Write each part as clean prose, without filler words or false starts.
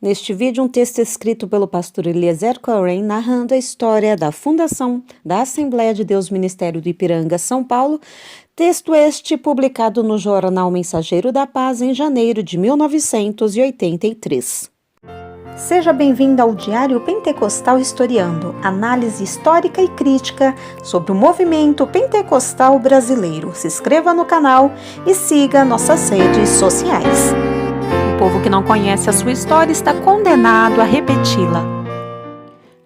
Neste vídeo, um texto escrito pelo pastor Eliezer Coren, narrando a história da fundação da Assembleia de Deus Ministério do Ipiranga, São Paulo, texto este publicado no Jornal Mensageiro da Paz em janeiro de 1983. Seja bem-vindo ao Diário Pentecostal Historiando, análise histórica e crítica sobre o movimento pentecostal brasileiro. Se inscreva no canal e siga nossas redes sociais. O povo que não conhece a sua história está condenado a repeti-la.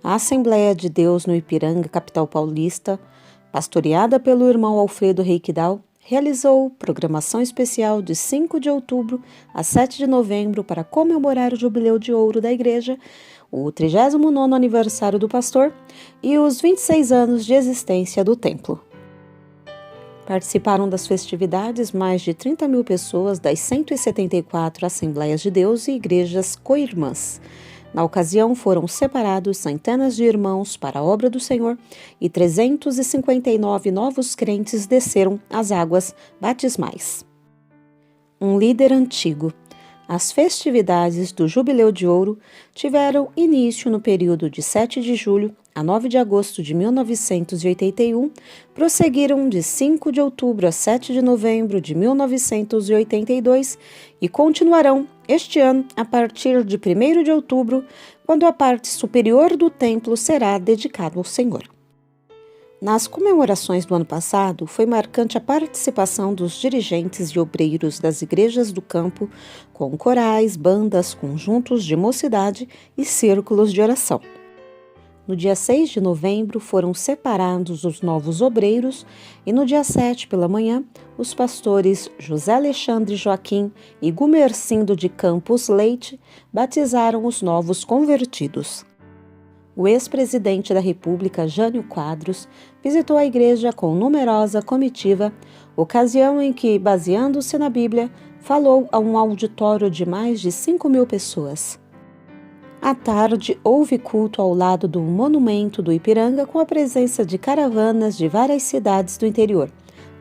A Assembleia de Deus no Ipiranga, capital paulista, pastoreada pelo irmão Alfredo Reikdal, realizou programação especial de 5 de outubro a 7 de novembro para comemorar o Jubileu de Ouro da Igreja, o 39º aniversário do pastor e os 26 anos de existência do templo. Participaram das festividades mais de 30 mil pessoas das 174 Assembleias de Deus e igrejas co-irmãs. Na ocasião, foram separados centenas de irmãos para a obra do Senhor e 359 novos crentes desceram as águas batismais. Um líder antigo. As festividades do Jubileu de Ouro tiveram início no período de 7 de julho a 9 de agosto de 1981, prosseguiram de 5 de outubro a 7 de novembro de 1982 e continuarão este ano a partir de 1º de outubro, quando a parte superior do templo será dedicada ao Senhor. Nas comemorações do ano passado, foi marcante a participação dos dirigentes e obreiros das igrejas do campo, com corais, bandas, conjuntos de mocidade e círculos de oração. No dia 6 de novembro foram separados os novos obreiros e no dia 7 pela manhã, os pastores José Alexandre Joaquim e Gumercindo de Campos Leite batizaram os novos convertidos. O ex-presidente da República, Jânio Quadros, visitou a igreja com numerosa comitiva, ocasião em que, baseando-se na Bíblia, falou a um auditório de mais de 5 mil pessoas. À tarde, houve culto ao lado do Monumento do Ipiranga com a presença de caravanas de várias cidades do interior.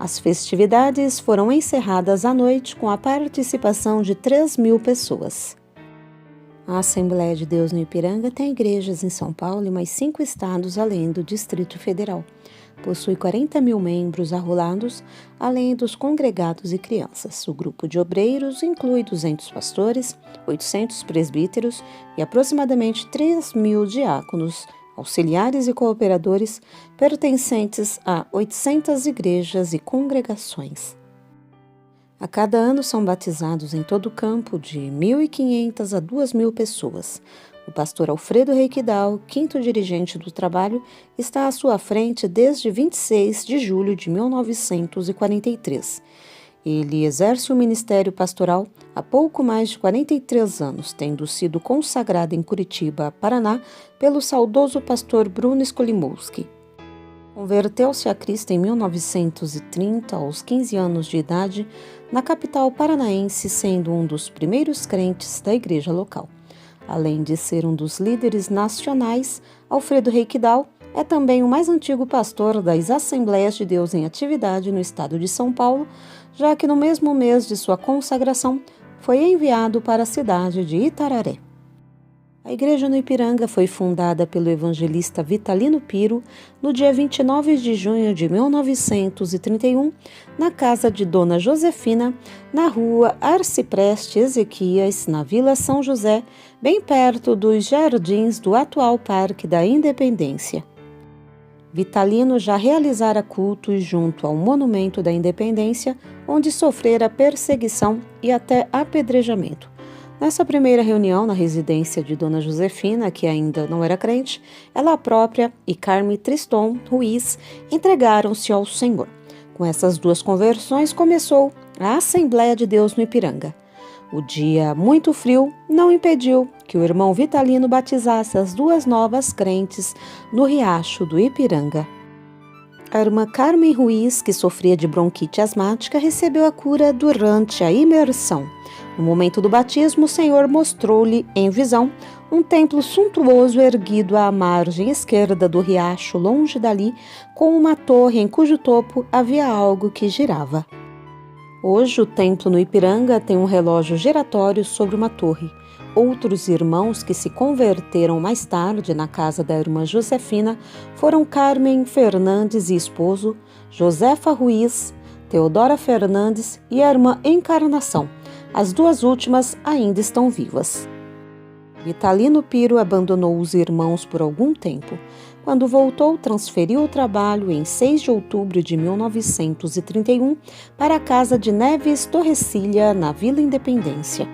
As festividades foram encerradas à noite com a participação de 3 mil pessoas. A Assembleia de Deus no Ipiranga tem igrejas em São Paulo e mais 5 estados além do Distrito Federal. Possui 40 mil membros arrolados, além dos congregados e crianças. O grupo de obreiros inclui 200 pastores, 800 presbíteros e aproximadamente 3 mil diáconos, auxiliares e cooperadores pertencentes a 800 igrejas e congregações. A cada ano são batizados em todo o campo de 1.500 a 2.000 pessoas. O pastor Alfredo Reikdal, 5º dirigente do trabalho, está à sua frente desde 26 de julho de 1943. Ele exerce o ministério pastoral há pouco mais de 43 anos, tendo sido consagrado em Curitiba, Paraná, pelo saudoso pastor Bruno Skolimowski. Converteu-se a Cristo em 1930, aos 15 anos de idade, na capital paranaense, sendo um dos primeiros crentes da igreja local. Além de ser um dos líderes nacionais, Alfredo Reikdal é também o mais antigo pastor das Assembleias de Deus em atividade no estado de São Paulo, já que no mesmo mês de sua consagração foi enviado para a cidade de Itararé. A igreja no Ipiranga foi fundada pelo evangelista Vitalino Piro no dia 29 de junho de 1931, na casa de Dona Josefina, na rua Arcipreste Ezequias, na Vila São José, bem perto dos jardins do atual Parque da Independência. Vitalino já realizara cultos junto ao Monumento da Independência, onde sofrera perseguição e até apedrejamento. Nessa primeira reunião na residência de Dona Josefina, que ainda não era crente, ela própria e Carme Triston Ruiz entregaram-se ao Senhor. Com essas duas conversões começou a Assembleia de Deus no Ipiranga. O dia muito frio não impediu que o irmão Vitalino batizasse as 2 novas crentes no riacho do Ipiranga. A irmã Carmen Ruiz, que sofria de bronquite asmática, recebeu a cura durante a imersão. No momento do batismo, o Senhor mostrou-lhe em visão um templo suntuoso erguido à margem esquerda do riacho, longe dali, com uma torre em cujo topo havia algo que girava. Hoje, o templo no Ipiranga tem um relógio giratório sobre uma torre. outros irmãos que se converteram mais tarde na casa da irmã Josefina foram Carmen Fernandes e esposo, Josefa Ruiz, Teodora Fernandes e a irmã Encarnação. As duas últimas ainda estão vivas. Vitalino Piro abandonou os irmãos por algum tempo. Quando voltou, transferiu o trabalho em 6 de outubro de 1931 para a casa de Neves Torrecilha, na Vila Independência.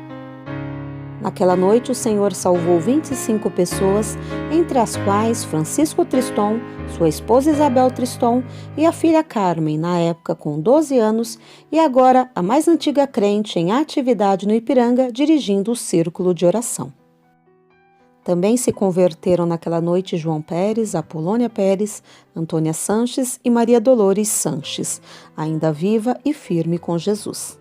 Naquela noite, o Senhor salvou 25 pessoas, entre as quais Francisco Triston, sua esposa Isabel Triston e a filha Carmen, na época com 12 anos, e agora a mais antiga crente em atividade no Ipiranga, dirigindo o círculo de oração. Também se converteram naquela noite João Pérez, Apolônia Pérez, Antônia Sanches e Maria Dolores Sanches, ainda viva e firme com Jesus.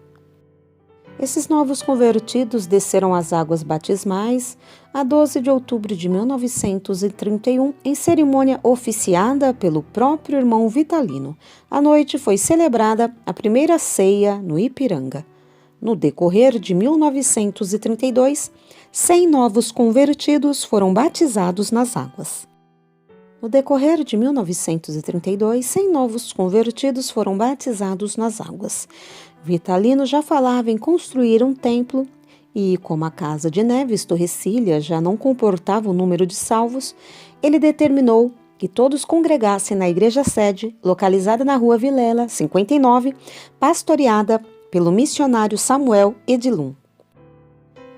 Esses novos convertidos desceram as águas batismais a 12 de outubro de 1931, em cerimônia oficiada pelo próprio irmão Vitalino. À noite foi celebrada a primeira ceia no Ipiranga. No decorrer de 1932, 100 novos convertidos foram batizados nas águas. No decorrer de 1932, 100 novos convertidos foram batizados nas águas. Vitalino já falava em construir um templo e, como a casa de Neves Torrecilha já não comportava o número de salvos, ele determinou que todos congregassem na igreja-sede, localizada na Rua Vilela, 59, pastoreada pelo missionário Samuel Edilum.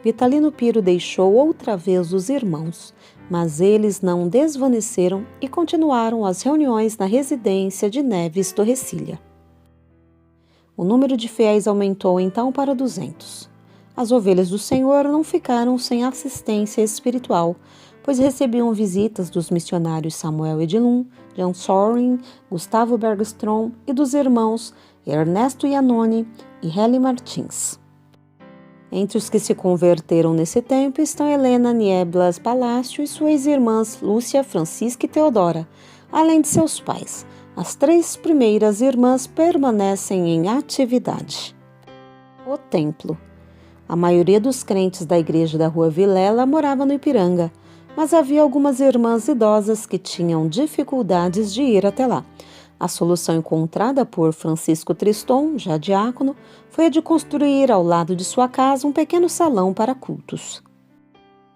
Vitalino Piro deixou outra vez os irmãos, mas eles não desvaneceram e continuaram as reuniões na residência de Neves Torrecilha. O número de fiéis aumentou então para 200. As ovelhas do Senhor não ficaram sem assistência espiritual, pois recebiam visitas dos missionários Samuel Edilum, Jan Sorin, Gustavo Bergstrom e dos irmãos Ernesto Iannone e Heli Martins. Entre os que se converteram nesse tempo estão Helena Nieblas Palácio e suas irmãs Lúcia, Francisca e Teodora, além de seus pais. As 3 primeiras irmãs permanecem em atividade. O templo. A maioria dos crentes da igreja da Rua Vilela morava no Ipiranga, mas havia algumas irmãs idosas que tinham dificuldades de ir até lá. A solução encontrada por Francisco Triston, já diácono, foi a de construir ao lado de sua casa um pequeno salão para cultos.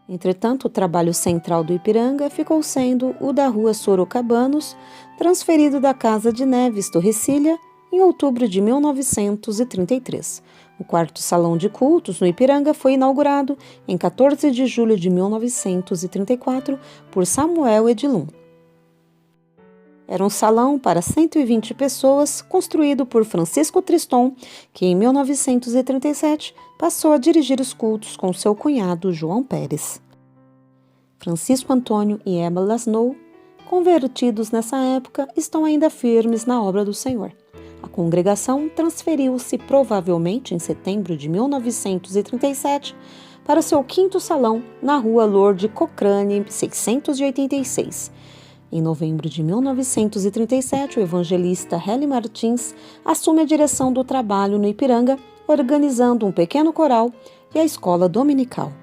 Entretanto, o trabalho central do Ipiranga ficou sendo o da Rua Sorocabanos, transferido da casa de Neves Torrecilha em outubro de 1933. O quarto salão de cultos no Ipiranga foi inaugurado em 14 de julho de 1934 por Samuel Edilum. Era um salão para 120 pessoas, construído por Francisco Triston, que em 1937 passou a dirigir os cultos com seu cunhado João Pérez. Francisco Antônio e Emma Lasnou, convertidos nessa época, estão ainda firmes na obra do Senhor. A congregação transferiu-se provavelmente em setembro de 1937 para seu quinto salão na Rua Lorde Cochrane, 686. Em novembro de 1937, o evangelista Heli Martins assume a direção do trabalho no Ipiranga, organizando um pequeno coral e a escola dominical.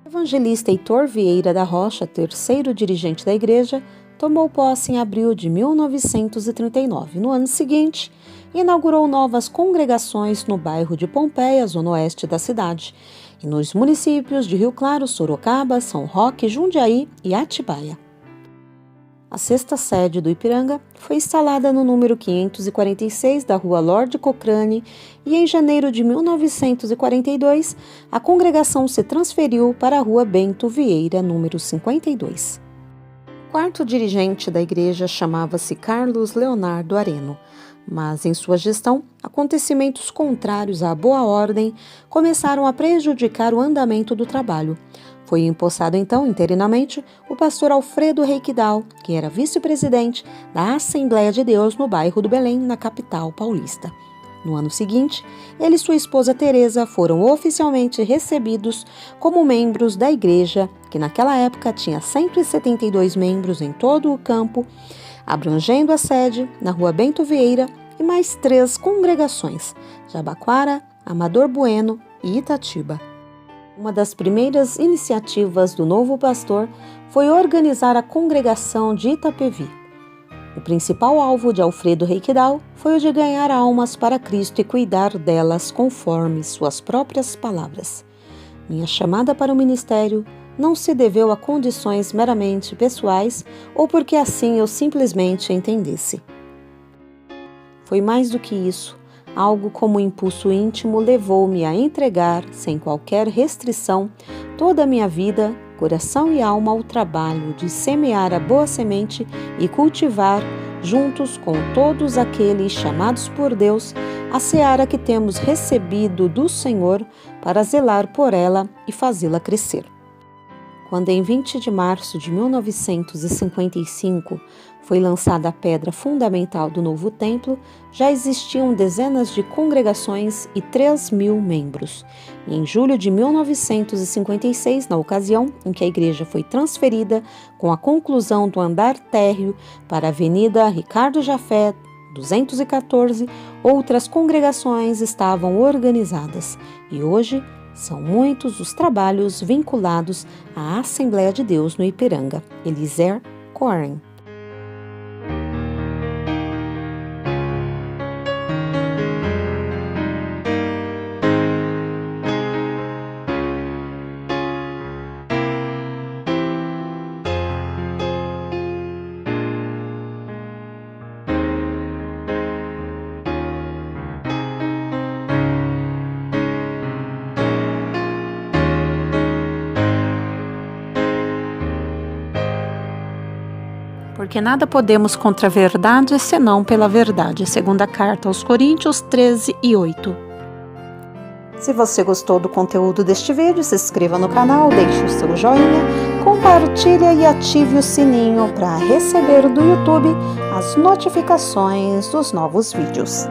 O evangelista Heitor Vieira da Rocha, terceiro dirigente da igreja, tomou posse em abril de 1939. No ano seguinte, inaugurou novas congregações no bairro de Pompeia, zona oeste da cidade, e nos municípios de Rio Claro, Sorocaba, São Roque, Jundiaí e Atibaia. A sexta sede do Ipiranga foi instalada no número 546 da Rua Lorde Cochrane e em janeiro de 1942 a congregação se transferiu para a Rua Bento Vieira, número 52. O quarto dirigente da igreja chamava-se Carlos Leonardo Areno, mas em sua gestão, acontecimentos contrários à boa ordem começaram a prejudicar o andamento do trabalho. Foi empossado então, interinamente, o pastor Alfredo Reikdal, que era vice-presidente da Assembleia de Deus no bairro do Belém, na capital paulista. No ano seguinte, ele e sua esposa Teresa foram oficialmente recebidos como membros da igreja, que naquela época tinha 172 membros em todo o campo, abrangendo a sede na Rua Bento Vieira e mais 3 congregações, Jabaquara, Amador Bueno e Itatiba. Uma das primeiras iniciativas do novo pastor foi organizar a congregação de Itapevi. O principal alvo de Alfredo Reikdal foi o de ganhar almas para Cristo e cuidar delas conforme suas próprias palavras. Minha chamada para o ministério não se deveu a condições meramente pessoais ou porque assim eu simplesmente entendesse. Foi mais do que isso. Algo como um impulso íntimo levou-me a entregar, sem qualquer restrição, toda a minha vida, coração e alma ao trabalho de semear a boa semente e cultivar, juntos com todos aqueles chamados por Deus, a seara que temos recebido do Senhor para zelar por ela e fazê-la crescer. Quando em 20 de março de 1955 foi lançada a pedra fundamental do novo templo, já existiam dezenas de congregações e 3.000 membros. E em julho de 1956, na ocasião em que a igreja foi transferida com a conclusão do andar térreo para a Avenida Ricardo Jafet, 214, outras congregações estavam organizadas. E hoje, são muitos os trabalhos vinculados à Assembleia de Deus no Ipiranga. Eliezer Cohen. Porque nada podemos contra a verdade, senão pela verdade. Segunda carta aos Coríntios 13:8. Se você gostou do conteúdo deste vídeo, se inscreva no canal, deixe o seu joinha, compartilhe e ative o sininho para receber do YouTube as notificações dos novos vídeos.